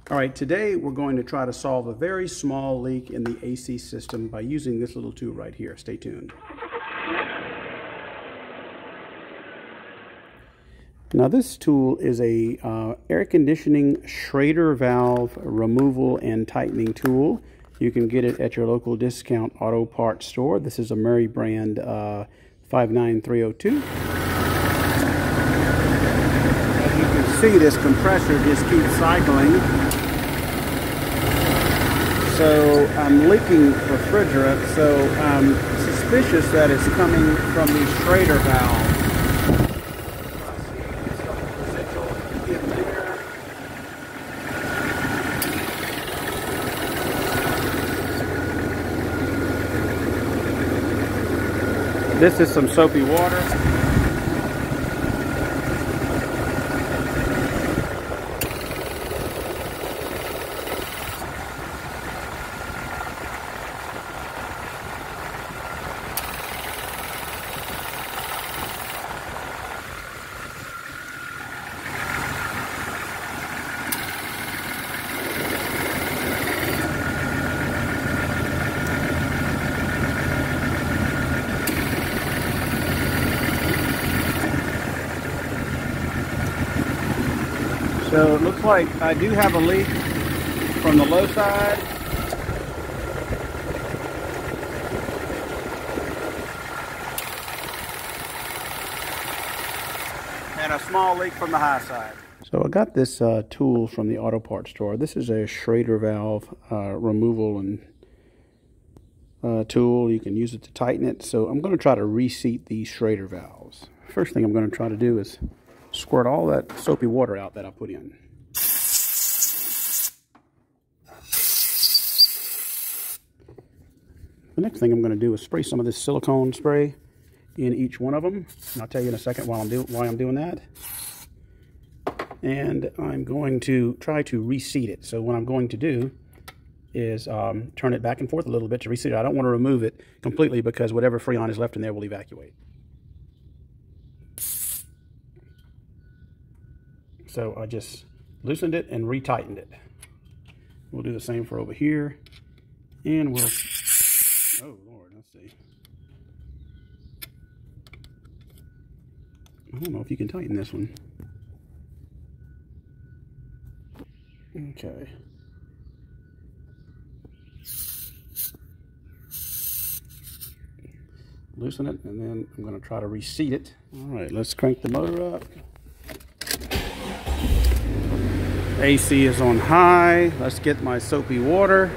All right, today we're going to try to solve a very small leak in the AC system by using this little tool right here. Stay tuned. Now this tool is a air conditioning Schrader valve removal and tightening tool. You can get it at your local discount auto parts store. This is a Murray brand 59302. As you can see, this compressor just keeps cycling. So I'm leaking refrigerant, so I'm suspicious that it's coming from the Schrader valve. This is some soapy water. So it looks like I do have a leak from the low side. And a small leak from the high side. So I got this tool from the auto parts store. This is a Schrader valve removal and tool. You can use it to tighten it. So I'm going to try to reseat these Schrader valves. First thing I'm going to try to do is squirt all that soapy water out that I put in. The next thing I'm going to do is spray some of this silicone spray in each one of them. And I'll tell you in a second why I'm doing that. And I'm going to try to reseat it. So what I'm going to do is turn it back and forth a little bit to reseat it. I don't want to remove it completely because whatever Freon is left in there will evacuate. So I just loosened it and retightened it. We'll do the same for over here. And we'll, oh Lord, let's see. I don't know if you can tighten this one. Okay. Loosen it, and then I'm going to try to reseat it. All right, let's crank the motor up. AC is on high. Let's get my soapy water.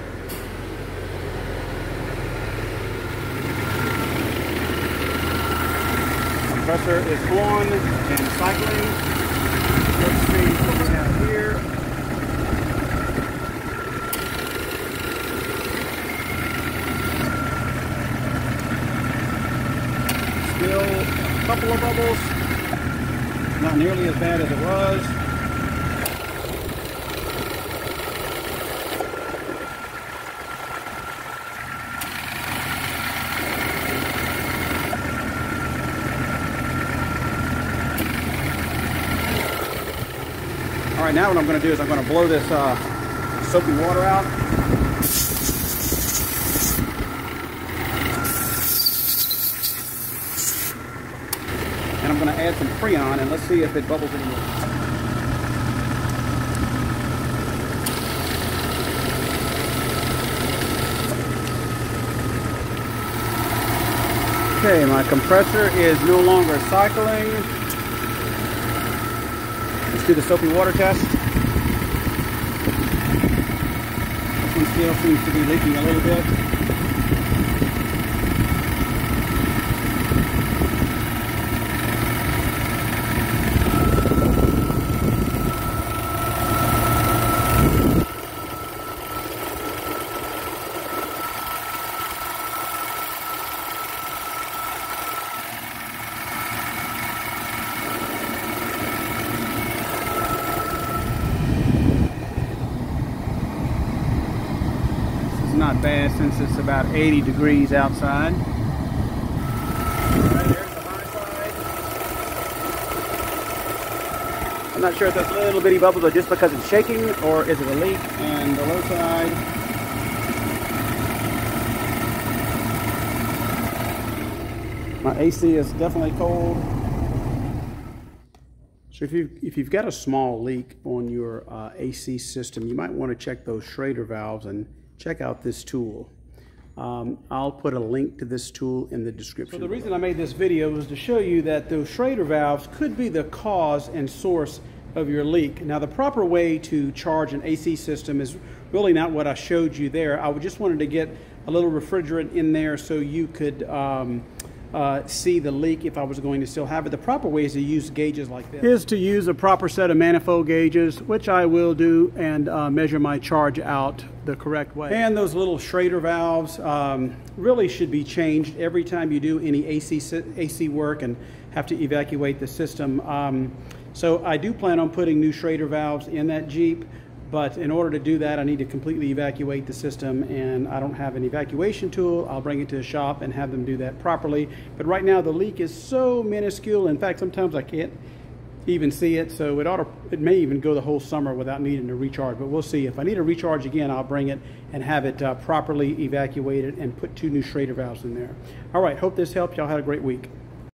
Compressor is on and cycling. Let's see what we have here. Still a couple of bubbles. Not nearly as bad as it was. All right, now what I'm going to do is I'm going to blow this soapy water out. And I'm going to add some Freon, and let's see if it bubbles anymore. Okay, my compressor is no longer cycling. Let's do the soapy water test. This one still seems to be leaking a little bit. Not bad since it's about 80 degrees outside. All right, there's the high side. not sure if those little bitty bubbles are just because it's shaking or is it a leak. And the low side. My AC is definitely cold. So if you've got a small leak on your AC system, you might want to check those Schrader valves and check out this tool. I'll put a link to this tool in the description. So the reason I made this video was to show you that those Schrader valves could be the cause and source of your leak. Now, the proper way to charge an AC system is really not what I showed you there. I just wanted to get a little refrigerant in there so you could see the leak if I was going to still have it. The proper way is to use gauges like this. Is to use a proper set of manifold gauges, which I will do, and measure my charge out the correct way. And those little Schrader valves really should be changed every time you do any AC work and have to evacuate the system. So I do plan on putting new Schrader valves in that Jeep. But in order to do that, I need to completely evacuate the system, and I don't have an evacuation tool. I'll bring it to the shop and have them do that properly. But right now, the leak is so minuscule. In fact, sometimes I can't even see it, so it may even go the whole summer without needing to recharge. But we'll see. If I need to recharge again, I'll bring it and have it properly evacuated and put 2 new Schrader valves in there. All right, hope this helped. Y'all had a great week.